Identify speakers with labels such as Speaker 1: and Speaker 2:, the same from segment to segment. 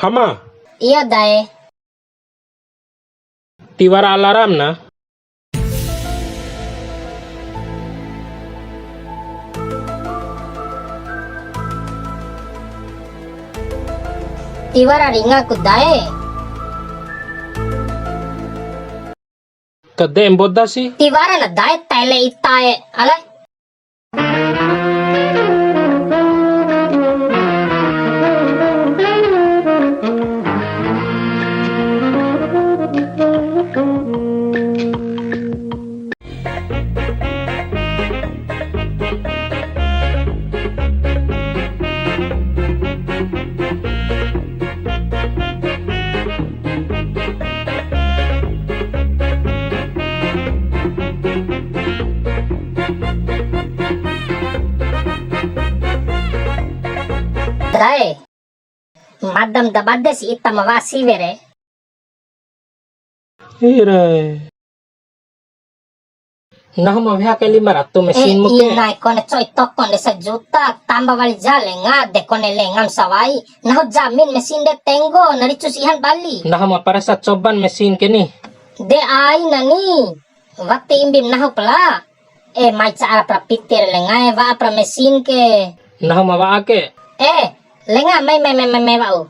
Speaker 1: Hama,
Speaker 2: Iya, Dae.
Speaker 1: tiwara alarm na.
Speaker 2: Tiwara ringa ku, Dae.
Speaker 1: Kade embodda si.
Speaker 2: Tiwara na, Dae, tele itae. Alay. Dae. Madam da badde si ita mawasi vere.
Speaker 1: Ire. Nahuma vya ke 500 mesin mo ke.
Speaker 2: Inay kone coy tokon de sa juta tamba wali jale nga de kone lengam sawai. Naho jamin mesin de tengo naricus ihan bali.
Speaker 1: Nahuma para sa coban mesin ke ni.
Speaker 2: De ay nani. Waktu imbim naho pala. Mai cara pra pitir lengai wa pra mesin ke.
Speaker 1: Nahuma wa ke.
Speaker 2: Lenga mai wau.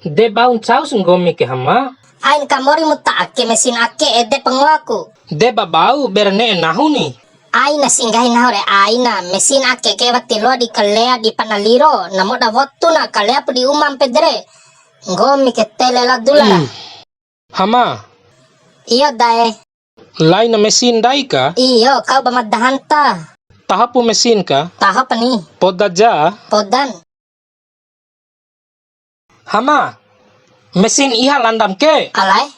Speaker 1: De baun chaus ngomi ke hama.
Speaker 2: Ain kamori muta ake mesin ake de penguaku.
Speaker 1: De babau berne nahu ni.
Speaker 2: Aina singgahin hore aina mesin ake ke waktu lo di kalea di panaliro namo da waktu na kalea di umam pedre ngomi ke tele la dula.
Speaker 1: Hama.
Speaker 2: Iyo Dae.
Speaker 1: Lain na mesin dai ka.
Speaker 2: Iyo kau bamadahan ta.
Speaker 1: Tahapu mesin ka.
Speaker 2: Tahap ni
Speaker 1: Poda ja.
Speaker 2: podan.
Speaker 1: Hama. Mesin iha landam ke.
Speaker 2: Alay.